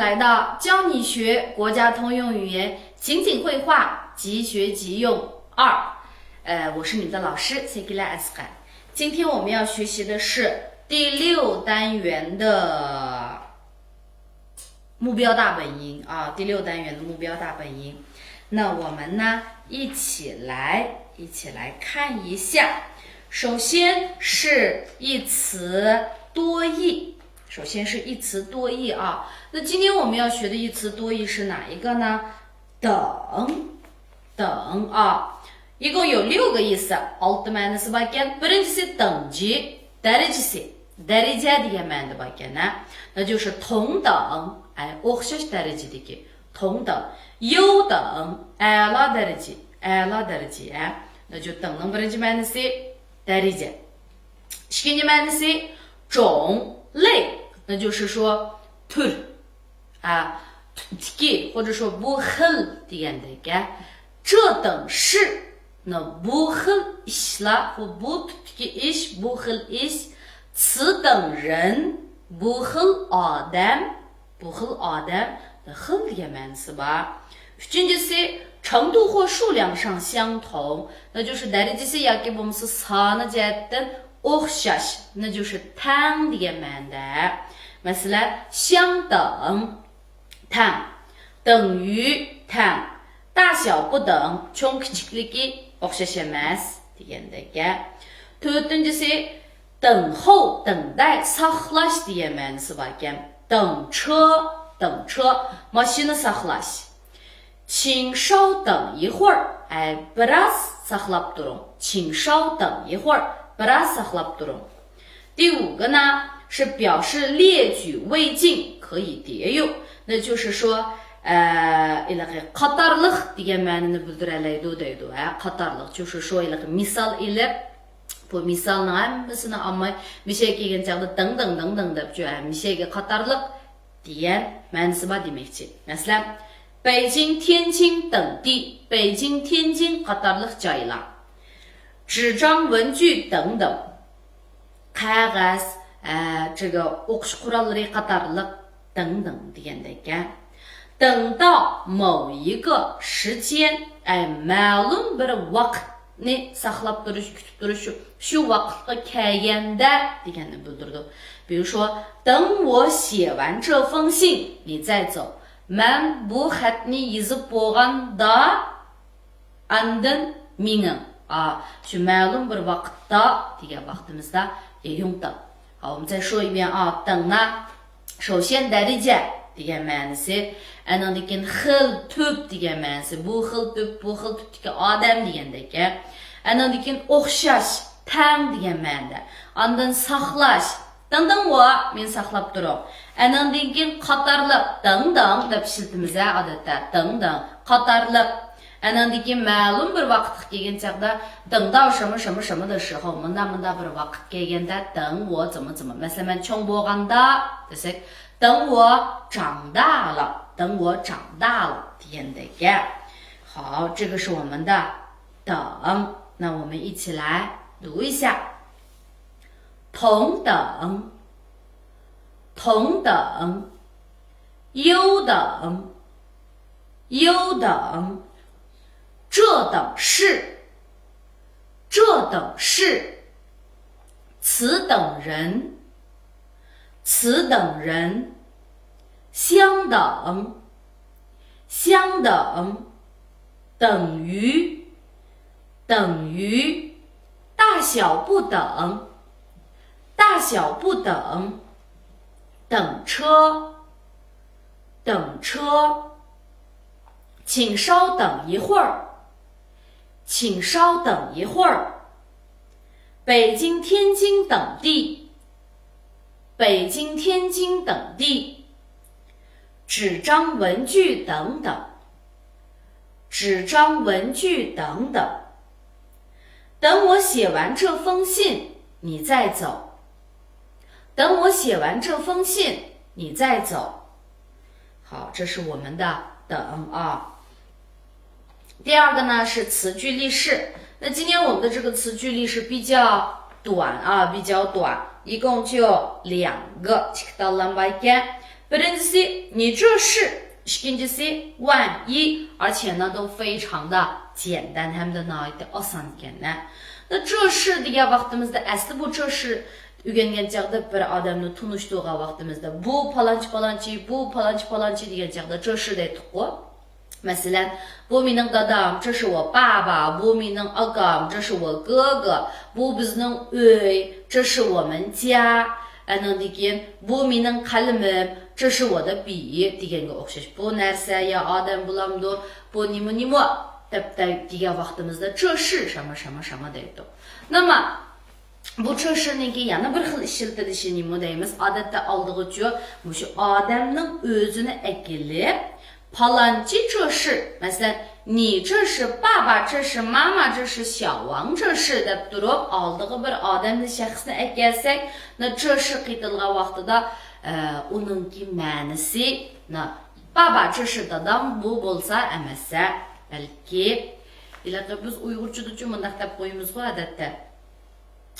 来到教你学国家通用语言情景绘画即学即用2。我是你们的老师 Segila Asqar。今天我们要学习的是第6单元的目标大本营啊，第6单元的目标大本营。那我们呢，一起来看一下。首先是一词多义。首先是一词多义啊，那今天我们要学的一词多义是哪一个呢？等啊，一共有6个意思。olti ma'nosi bor ekan. Birinchisi等级, daraja degan ma'noda bor ekan. 那就是同等, o'xshash darajadagi 同等, 优等, a'lo daraja, 那就等ning birinchi ma'nosi daraja. ikkinchi ma'nosi 种类，那就是说 tur 啊 tiki 或者说 bu xil degandagi 这等是，那 bu xil ishlar 或 bu tiki ish bu xil ish 此等人 bu xil odam的 xil degan ma'nosi bor. Uchinchisi 程度或数量上相同，那就是 darajasi yoki bo'lmasa soni jihatdan o'xshash, 那就是 tang degan ma'noda. Masalan, 相等 tang, 等于 tang, 大小不等 cho'ng kichikligi o'xshash emas degandagi. To'rtinchisi 等候等待 saqlash degan ma'nosi bor ekan. 等车 mashina saqlash. 请稍等一会儿, biroz saqlab turing. 请稍等一会儿biroz saqlab turing. 第5个呢是表示列举未尽可以叠用，那就是说qatorliq degan ma'noni bildiradi deydi. Qatorliq 就是说misol ilib bu misolning hammasini olmay misha kelgan chog'da等等deb mishaga qatorliq degan ma'nosi bor demoqchi. Masalan, 北京、天津等地, 北京、天津 qatorliq joylar, 纸张、文具等等, qog'oz, 这个 o'qish qurollari qatorliq 等等 degandagi. 等到某一个时间, ma'lum bir vaqtni saqlab turish, kutib turish, shu vaqtga kelganda deganni bildirdi. 比如说, 等我写完这封信你再走. Man bu xatni yozib bo'lganda andin mening shu ma'lum bir vaqtda degan vaqtimizda用等。好，我们再说一遍啊，等呢，首先daraja degan ma'nosi, andan keyin xil tub degan ma'nosi, bu xil tubdagi odam degandagi, andan keyin o'xshash tang degan ma'noda, andan saqlash, 等等我 men saqlab turing. Andan keyin qatorliq 等等 deb ishlatamiz odatda, 等等 qatorliq. Andan keyin ma'lum bir vaqtga kelgan chaqda 等到什么什么什么的时候 munda bir vaqt kelganda 等我怎么 masalan cho'ng bo'lganda desak 等我长大了 degandagi. 好，这个是我们的等，那我们一起来读一下。同等，优等，这等是，此等人，相等，等于，大小不等，等车，请稍等一会儿，北京、天津等地，纸张、文具等等，等我写完这封信你再走。好，这是我们的等啊。第2个呢是词句例示。那今天我们的这个词句例示比较短，一共就2个。birincisi 你这是 ikincisi 万一而且呢都非常的简单hem de nihoyatda oson ekanlar.这是degan vaqtimizda asli bu 这是o'rgangan chaqda bir odamni tunishtirgan vaqtimizda bu palonchi bu palonchi degan chaqda 这是deydi-ku. Masalan, bu mening dadam, 这是我爸爸 bu mening agam, 这是我哥哥 bu bizning uy, 这是我们家 Andan keyin bu mening qalimim, 这是我的笔 deganga o'xshash. Bu narsa ya odam bo'lamdi, bu nima deb degan vaqtimizda 这是什么什么什么deydi. 那么 bu 这是yana bir xil ishlatilishi nima deymiz? Odatda oldig'ichi shu odamning o'zini akilib Palanchi 这是 mesela 你这是爸爸这是妈妈这是小王这是deb turib oldig'i bir odamni shaxsni aytgansak,这是qaytilgan vaqtida uningki ma'nisi baba 这是dadam bu bo'lsa emasa balki ilaqa biz uyg'urchada mundaq deb qo'yamiz-ku odatda.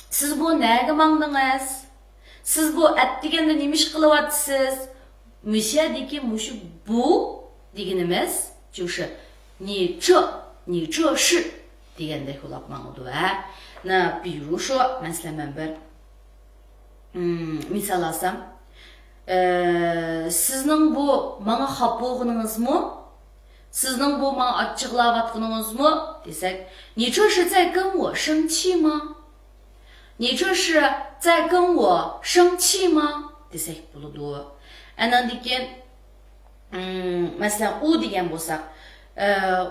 Siz bu nega mangdingiz? Siz bu atdiganda nima ish qilyapsiz? Mishadiki mushu bu deganimiz 就是你这是 degandek bo'lib ma'noda va.比如说 masalan men bir misol olsam, sizning bu menga xafa bo'lganingizmi? Sizning bu menga achchiqlayotganingizmi desak, 你这是在跟我生气吗？你这是在跟我生气吗 desak bo'ladi. Andan keyin masalan u degan bo'lsak,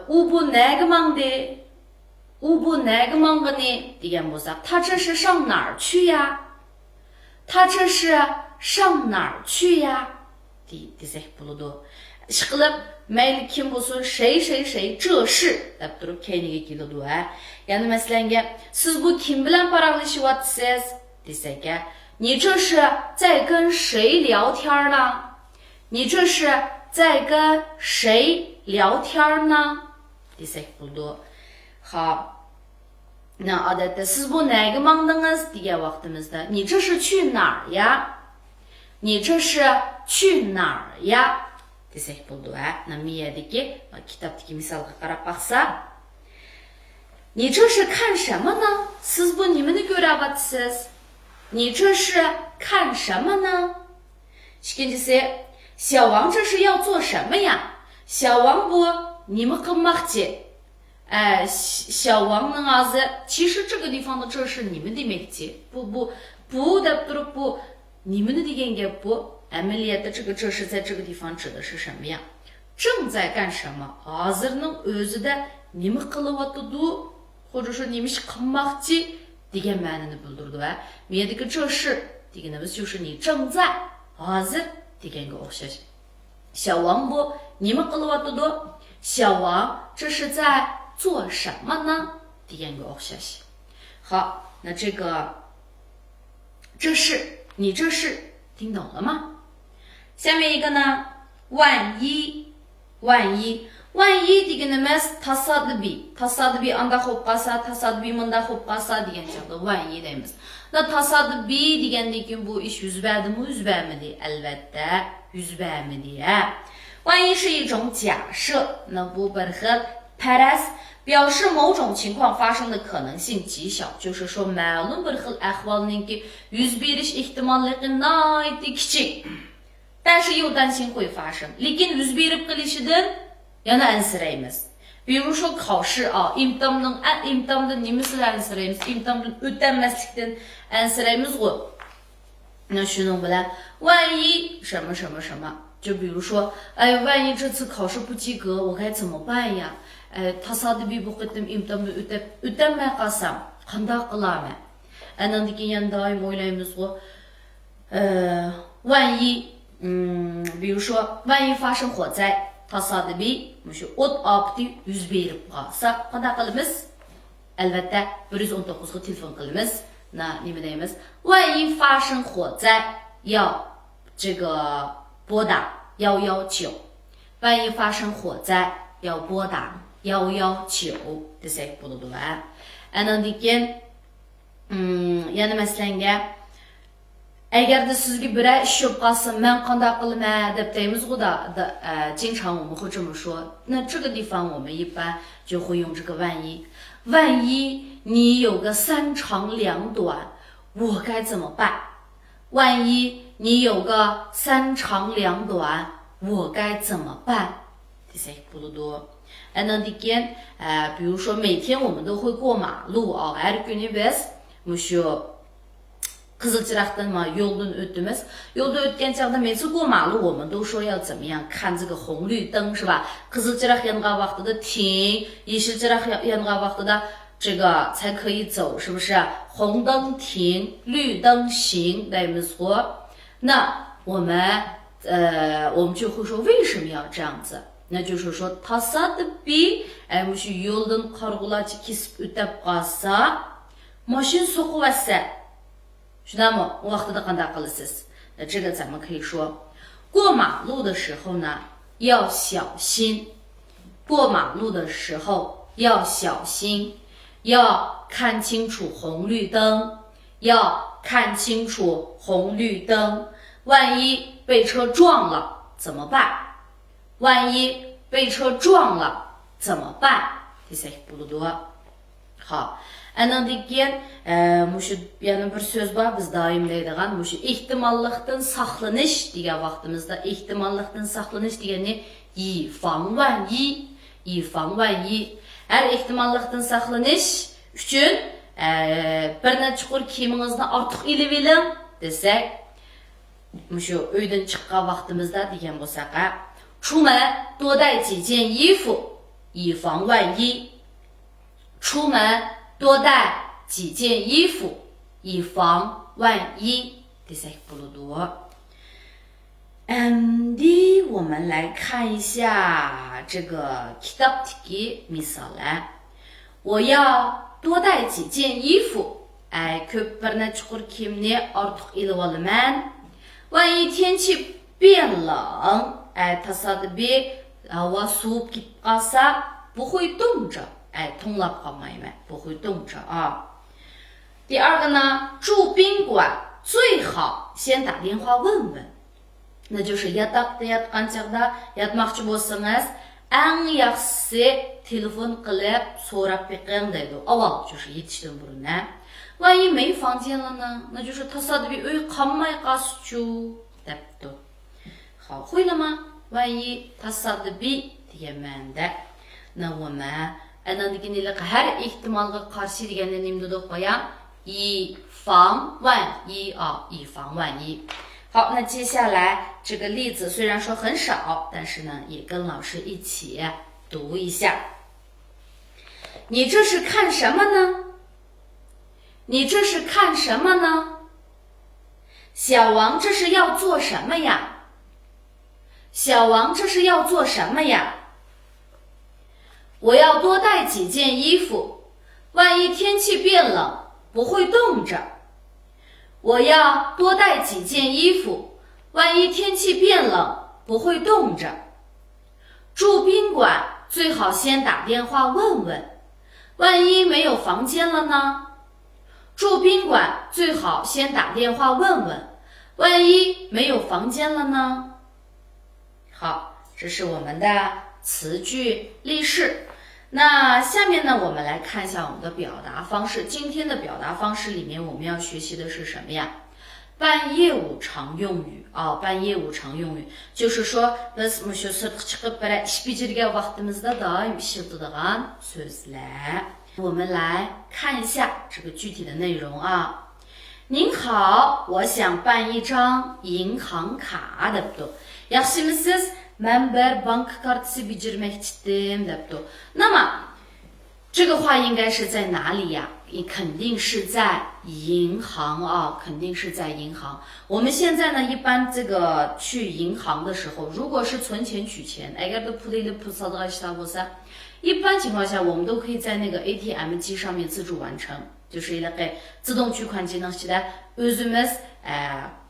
u bu nega mangdi? U bu nega mangani degan bo'lsak, 他这是上哪儿去呀？他这是上哪儿去呀 desak bo'ladi. Ishqilib mayli kim bo'lsin, shay这是deb turib keyniga keladi va. Ya'ni masalanga siz bu kim bilan paraqlashyapsiz desak, 你这是在跟谁聊天呢？你这是在跟谁聊天呢 desak bo'ladi. Xo'p. Odatda siz bu nega mangdingiz degan vaqtimizda 你这是去哪儿呀？你这是去哪儿呀 desak bo'ladi. Namiyadagi kitobdagi misolga qarab baqsa, 你这是看什么呢？ Siz bu nimani ko'ryapsiz? 你这是看什么呢？ Ikincisi, 小王这是要做什么呀？小王bu nima qilmoqchi? 小王的儿子，其实这个地方的这是你们demakchi. bu deb turib bu nimani degan gap bu. Amaliyotda这是在这个地方指的是什么呀？正在干什么？ hozirning o'zida nima qilyotdi? 或者说 nima ish qilmoqchi degan ma'noni bildirdi va bu yerdagi 这是 deganimiz 就是你正在 hozir deganga o'xshash. 小王bu nima qilyotdi? 小王这是在做什么呢 deganga o'xshash. 好，那这个这是你这是听懂了吗？下面一个呢，万一 deganimiz tasodifiy anda bo'lib qolsa, tasodifiy munda bo'lib qolsa degan chog'da 万一 deymiz. Tasodifiy degandan keyin bu ish yuz bermidi? Albatta yuz bermidi. 万一是一种假设，那bu bir xil faraz， 表示某种情况发生的可能性极小，就是说 ma'lum bir xil ahvolninki yuz berish ehtimolligi nihoyatda kichik. 但是又担心会发生 lekin yuz berib qilishidan yana ansiraymiz. 比如说考试imtihondan nimasidan ansiraymiz? Imtihondan o'tolmaslikdan ansiraymiz-ku. 那shuning bilan 万一什么什么什么，就比如说万一这次考试不及格我该怎么办呀？tasodifiy bu qitim imtihonni o'tolmay qolsam qanday qilaman? Andan keyin doim o'ylaymiz-ku. 万一比如说万一发生火灾 tasodifiy shu o't ofati yuz berib qolsa qanday qilamiz? Albatta 119 ga telefon qilamiz. nima deymiz? 万一发生火灾要这个拨打119. 万一发生火灾要拨打119 desak bo'ladi va. Andan keyin yana masalanga agar的sizga biror ish bo'lib qolsa men qanday qilaman deb deymiz-ku经常我们会这么说。那这个地方我们一般就会用这个万一。万一你有个三长两短，我该怎么办？万一你有个三长两短，我该怎么办？第三步路多。那比如说每天我们都会过马路啊，her günü biz Kızılcırak'tan yoldan ötümüz. Yolda ötken çağda mesela 过马路我们都说要怎么样看这个红绿灯是吧？ Kızılcırak yangan vaxtıda 停 Yeşilcırak yangan vaxtıda 这个才可以走，是不是？红灯停，绿灯行，对没错。那我们就会说为什么要这样子？那就是说tasadbi yoldan qarg'ulachi kesib o'tib qolsa mashina so'qiversa shunami vaqtida qanday qilasiz？那这个咱们可以说过马路的时候呢要小心，过马路的时候要小心，要看清楚红绿灯，要看清楚红绿灯，万一被车撞了怎么办？万一被车撞了怎么办？第三步路多。好。Andan degan yana bir so'z bor biz doim deydigan ehtimollikdan saqlanish degan vaqtimizda ehtimollikdan saqlanish degani yi fang van yi har ehtimollikdan saqlanish uchun bir necha chuqur kiyimingizni ortiq ilib oling desak shu uydan chiqqan vaqtimizda degan bo'lsak出门多带几件衣服以防万一出门多带几件衣服以防万一。第三步路多。我们来看一下这个 kitaptiki misal。我要多带几件衣服。ko'p bir necha chuqur kiyimni ortiq ilib olaman。万一天气变冷tasodifiy havo suvib ketib qolsa不会冻着。통납 qalmayman不会冻着啊。第二个呢，住宾馆最好先打电话问问，那就是yatakda yatgan chaqda yatmoqchi bo'lsangiz eng yaxshisi telefon qilib so'rab beqing deydi. avval就是yetishdan burun万一没房间了呢，那就是tasodifiy uy qolmay qolsa-chu debdi. 好，会了吗？万一tasodifiy degan ma'noda，那我们har ehtimolga qarshi deganni nimda deb qo'yam以防万一啊，以防万一。好，那接下来这个例子虽然说很少，但是呢，也跟老师一起读一下。你这是看什么呢？你这是看什么呢？小王这是要做什么呀？小王这是要做什么呀？我要多带几件衣服，万一天气变冷，不会冻着。我要多带几件衣服，万一天气变冷，不会冻着。住宾馆最好先打电话问问，万一没有房间了呢？住宾馆最好先打电话问问，万一没有房间了呢？好，这是我们的词句例示。那下面呢，我们来看一下我们的表达方式。今天的表达方式里面，我们要学习的是什么呀？办业务常用语啊，办业务常用语就是说biz shu sirtqa chiqib bir ish bajargan vaqtimizda doim ishlatadigan so'zlar。我们来看一下这个具体的内容啊。您好，我想办一张银行卡debdi. yaxshimisiz? Men bir bank kartasi bijirmoqchidim debdi. 那么这个话应该是在哪里呀？肯定是在银行啊，肯定是在银行。我们现在呢，一般这个去银行的时候，如果是存钱取钱，一般情况下我们都可以在那个 ATM 机上面自助完成，就是自动取款机能ichida o'zimiz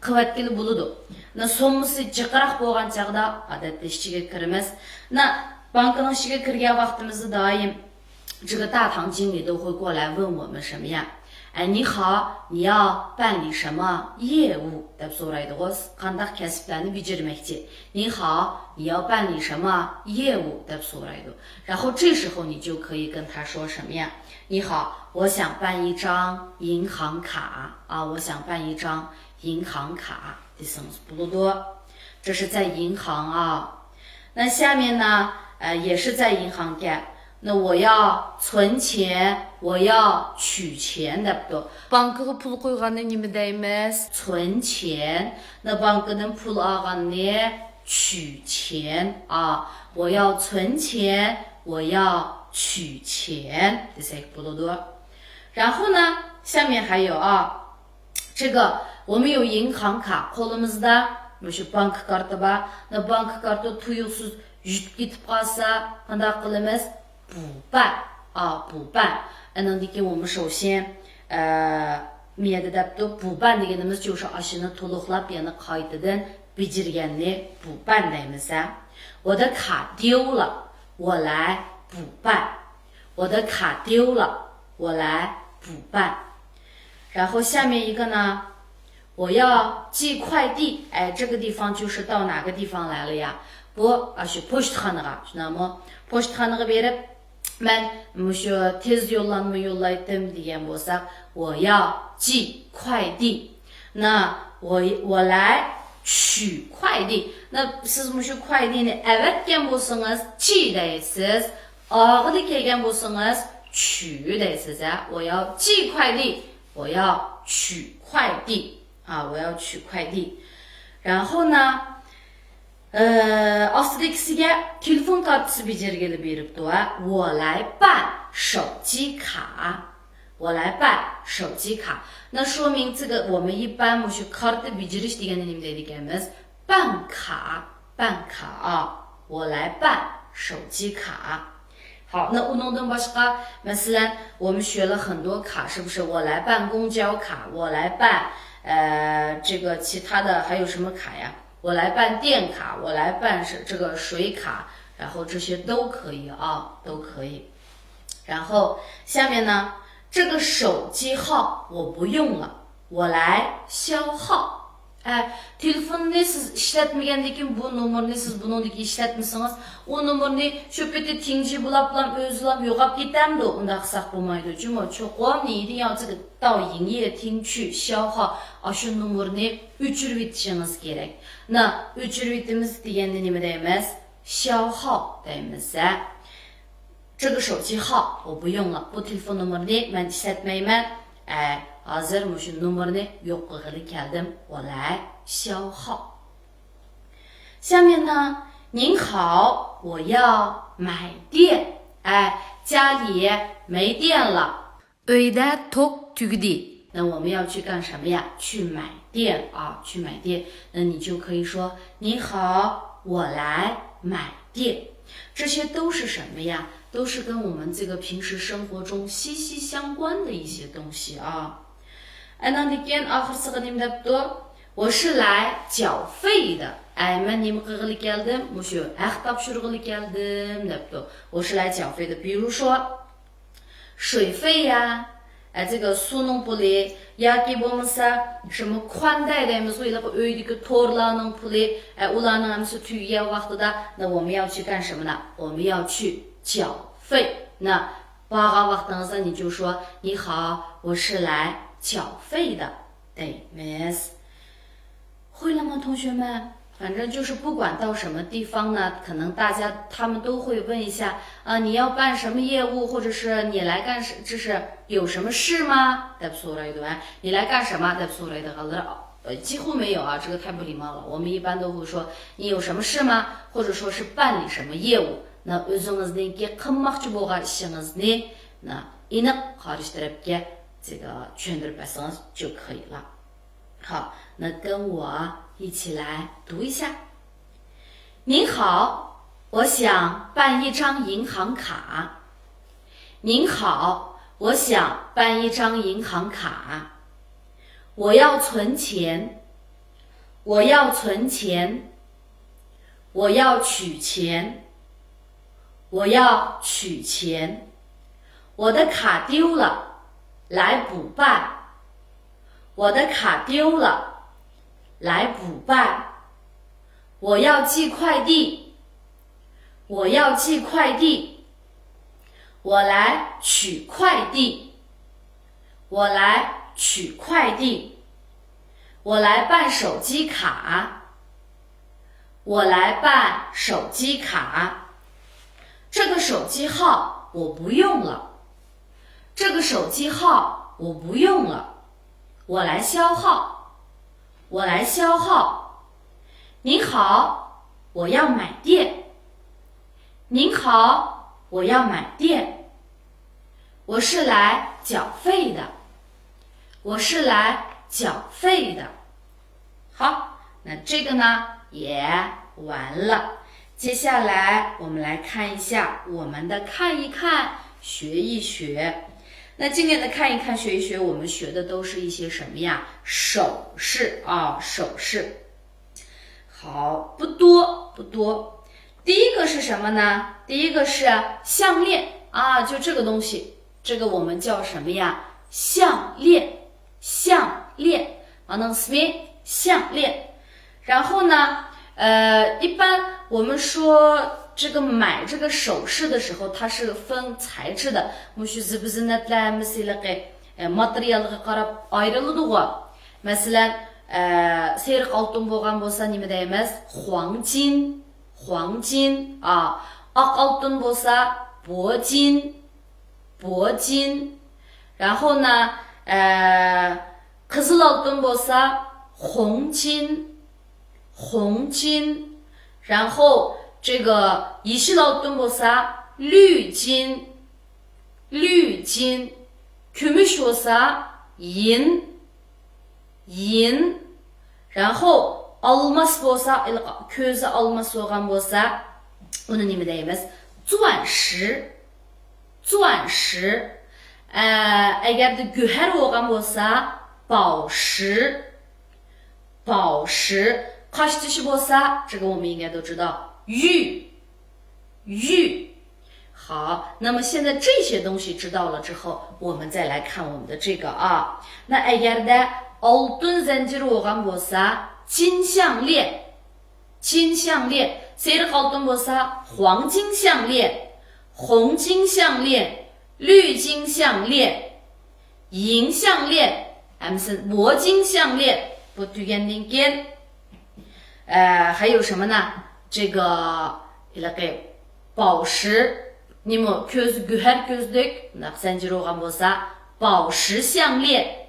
qilayotgan bo'ladi. Na so'mmasi jiqroq bo'lgan chaqda odatda ichiga kiramiz. Na bankning ichiga kirgan vaqtimizda doim这个大堂经理都会过来问我们什么呀？你好，你要办理什么业务？deb so'raydi. Qandaq kasblarni bajarmoqchi? 你好，你要办理什么业务？deb so'raydi. 然后这时候你就可以跟他说什么呀？你好，我想办一张银行卡啊，我想办一张银行卡。desams bo'ladi. 这是在银行啊。那下面呢，也是在银行干。那我要存钱，我要取钱的。Bankga pul qo'yganni nima deymiz? 存钱。那bankdan pul olganni 取钱啊。我要存钱，我要取钱。desak bo'ladi. 然后呢，下面还有啊，这个我们有银行卡，qo'limizda shu bank karta bor. 那 bank karta tuyuqsiz yutib ketib qolsa, qanday qilamiz? 补办啊，补办。我们首先补办deganimiz就是ashuni to'liqlab yana qaytadan bajarganni 补办deymiz. 我的卡丢了，我来补办。我的卡丢了，我来补办。然后下面一个呢，我要寄快递。这个地方就是到哪个地方来了呀？pochtxonaga.那么 pochtxonaga berib men mushu tez yo'llanma yo'llaydim degan bo'lsak, 我要寄快递。那我来取快递。那siz mushu快递ni avatgan bo'lsangiz chi deysiz, og'ili kelgan bo'lsangiz取deysiz. 我要寄快递，我要取快递啊，我要取快递。然后呢ostidagisiga telefon kartasi bajargili beribdi. 我来办手机卡，我来办手机卡。那说明这个我们一般mushu karta bajarish deganni nima deydigamiz? 办卡，办卡啊，我来办手机卡。好，那undan boshqa masalan我们学了很多卡，是不是？我来办公交卡，我来办这个其他的还有什么卡呀？我来办电卡，我来办这个水卡，然后这些都可以啊，都可以。然后下面呢，这个手机号我不用了，我来消耗。telefonni siz ishlatmagandan keyin bu nomerni siz buningdagi ishlatmasangiz, u nomerni shu yerda tinchi bulab o'zlab yo'qolib ketamdi. Unda qilsak bo'lmaydi. Cho'qim 你一定要这个到营业厅去消耗shu nomerni o'chirib yetishingiz kerak. 那 o'chirib yetimiz deganda nima deymiz? 消耗 deymiz. 这个手机号我不用了，bu telefon nomerni men ishlatmayman. hozir mushu nomerni yo'q qilg'ili keldim, 我来消耗。下面呢，您好，我要买电。家里没电了。uyda tok tugdi。那我们要去干什么呀？去买电啊，去买电。那你就可以说，你好，我来买电。这些都是什么呀？都是跟我们这个平时生活中息息相关的一些东西啊。我是来缴费的。men nima qilg'ili keldim? Mushu haq topshirg'ili keldim debdi. 我是来缴费的。比如说水费呀，这个suning puli yoki bo'lmasa 什么宽带deymiz, uydagi to'rlarning puli, ularning hammasi tugagan vaqtida, 那我们要去干什么呢？我们要去缴费。那报vaqtingizda你就说，你好，我是来缴费的。deymiz。会了吗，同学们？反正就是不管到什么地方呢，可能他们都会问一下你要办什么业务，或者是你来干这是有什么事吗？你来干什么？几乎没有啊，这个太不礼貌了。我们一般都会说你有什么事吗？或者说是办理什么业务。那o'zingizniki qilmoqchi bo'lgan ishingizni aniq xorij tarafga这个tushuntirib bersangiz就可以了。好，那跟我一起来读一下。您好，我想办一张银行卡。您好，我想办一张银行卡。我要存钱。我要存钱。我要取钱。我要取钱。我的卡丢了，来补办。我的卡丢了，来补办。我要寄快递，我要寄快递。我来取快递，我来取快递。我来办手机卡，我来办手机卡。这个手机号我不用了，这个手机号我不用了。我来消耗，我来消耗。您好，我要买电。您好，我要买电。我是来缴费的，我是来缴费的。好，那这个呢也完了。接下来我们来看一下我们的看一看学一学。那今天的看一看学一学，我们学的都是一些什么呀？手势啊，手势。好，不多不多。第一个是什么呢？第一个是项链啊，就这个东西，这个我们叫什么呀？项链，项链，啊，那什么项链？然后呢，一般我们说这个买这个首饰的时候，它是分材质的。материалға қарап айырылады ғой. Мәселен, серік алтын болған болса неме дейміз? Хуаңжин, хуаңжин. Ақ алтын болса боджин, боджин. 然后呢, қызыл алтын болса红金,红金. 然后这个yeşil altın bolsa绿金,绿金. Gümüş olsa yin, yin. 然后 almas bolsa, közü almas olgan bolsa, onu neme deymiz? 钻石, 钻石. Eğer de güher olgan bolsa, 宝石, 宝石. Kaç dişi bolsa, 这个我们应该都知道, 玉, 玉. 好，那么现在这些东西知道了之后，我们再来看我们的这个啊。那eğer de altın zinciri olgan bolsa, 金项链, 金项链. Seyrek altın bolsa, 黄金项链, 红金项链, 绿金项链, 银项链, 아무튼铂金项链, bu tükendiğin gen. 还有什么呢？这个이렇게宝石. Nimo köz güher gözlük, zincir olgan bolsa, 宝石项链.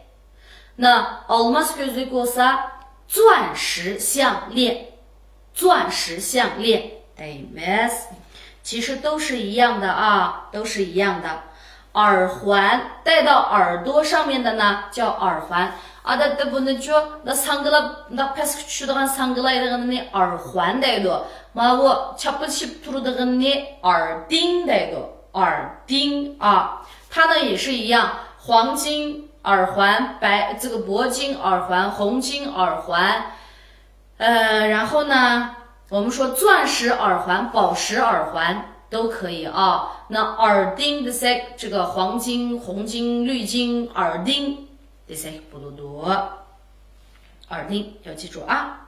Na almas gözlük olsa, 钻石项链, 钻石项链. Deyimiz. 其实都是一样的啊，都是一样的。耳环戴到耳朵上面的呢，叫耳环。Adatda bunu na sangıla, na pes küçüldüğün sangılaydığını耳环 deydi. Ma bu çapışıp durduğunu 耳钉 deydi. 耳钉啊，它呢也是一样，黄金耳环、这个铂金耳环、红金耳环，然后呢，我们说钻石耳环、宝石耳环都可以啊。那耳钉的这个黄金、红金、绿金耳钉。这些不多，耳钉要记住啊。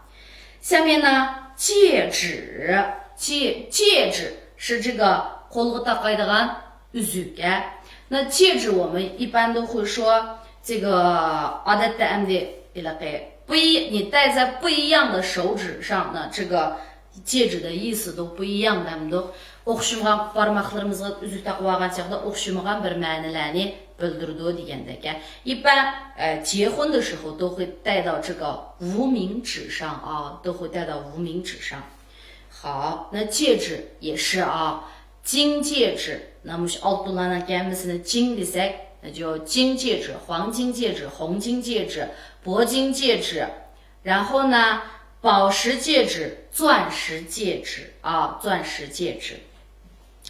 下面呢，戒指，戒指是这个қолға тақайдыған үзік. 那戒指我们一般都会说这个아dat다 әмде 이렇게你戴在不一样的手指上呢，这个戒指的意思都不一样的。әмді оқшымған бармақларымызға үзік тақып алған сияқты оқшымаған бір мәніләне bildirdu degandek. 一般结婚的时候都会戴到这个无名指上啊，都会戴到无名指上。好，那戒指也是啊，金戒指，那么是altınlardan gelmesine金desek，那就金戒指、黄金戒指、红金戒指、铂金戒指，然后呢，宝石戒指、钻石戒指啊，钻石戒指。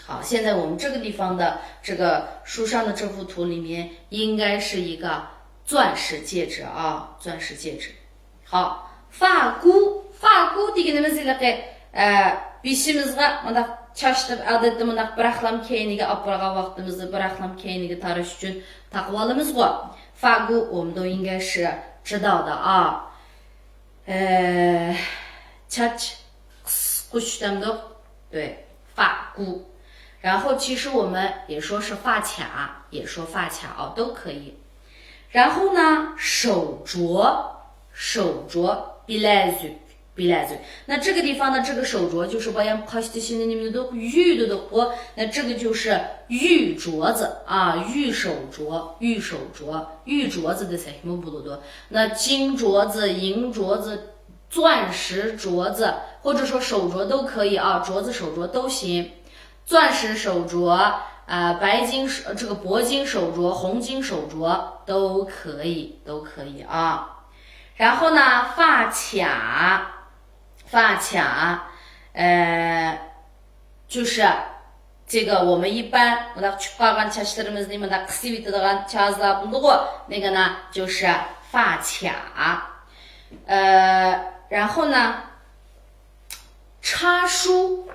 好，现在我们这个地方的这个书上的这幅图里面应该是一个钻石戒指啊，钻石戒指。好，发箍，发箍deganimiz 이렇게 bishimizga mana Çaştıb adetde mındaq bir axlam keyniga apırğa vaqtımızı bir axlam keyniga tarış üçün taqıb alımız go. Fa gu我们都应该是知道的啊。Çaç quştam da 对发箍，然后其实我们也说是发卡，也说发卡哦，都可以。然后呢，手镯bilezük，那这个地方呢，这个手镯就是把样考的现在你们都玉的多，那这个就是玉镯子啊，玉手镯，玉镯子的什么不多？那金镯子、银镯子、钻石镯子，或者说手镯都可以啊，镯子、手镯都行。钻石手镯白金这个铂金手镯、红金手镯都可以啊。然后呢，发卡，就是这个我们一般那个呢就是发卡，然后呢，插梳，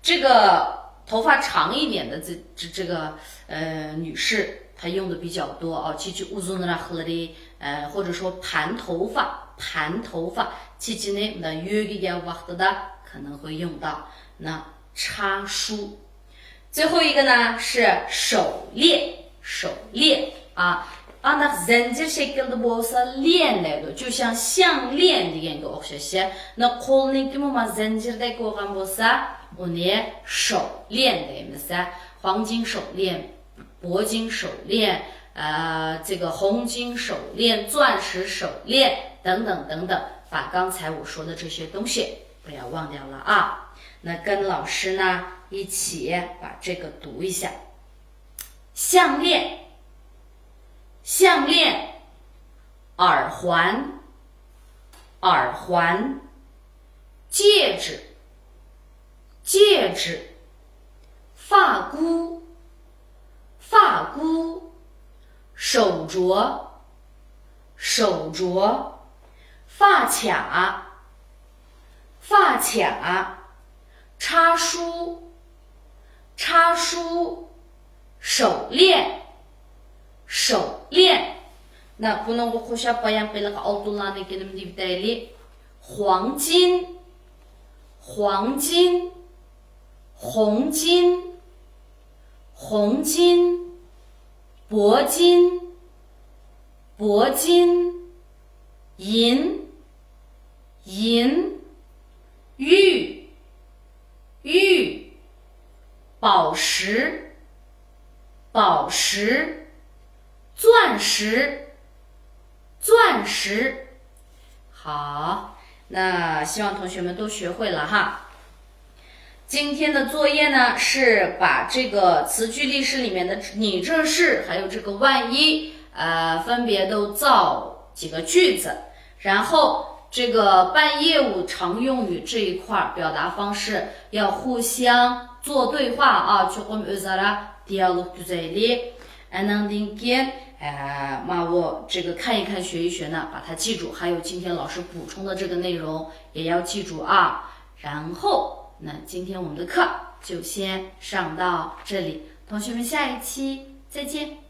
这个头发长一点的这个女士，她用的比较多哦，或者说盘头发，可能会用到。那插梳，最后一个呢是手链啊。那zanjir şekilde bolsa lenleydi. 就像项链degenge o'xshashi. Na qo'lniki moma zanjirdek bo'lgan bo'lsa, uni 手链deymiz. 黄金手链、铂金手链、这个红金手链、钻石手链等等，把刚才我说的这些东西不要忘掉了啊。那跟老师呢一起把这个读一下。项链，耳环，戒指，发箍，手镯，发卡，插梳，手链。那不能不说bayan qilaq altınlarni kelim deb deyli. 黄金，红金，铂金，银，玉，宝石，钻石，好，那希望同学们都学会了哈。今天的作业呢是把这个词句例式里面的你这是还有这个万一分别都造几个句子，然后这个办业务常用语这一块表达方式要互相做对话啊，조금 özara diyalog düzeyli. Andan keyin我这个看一看学一学呢，把它记住，还有今天老师补充的这个内容也要记住啊。然后那今天我们的课就先上到这里，同学们下一期再见。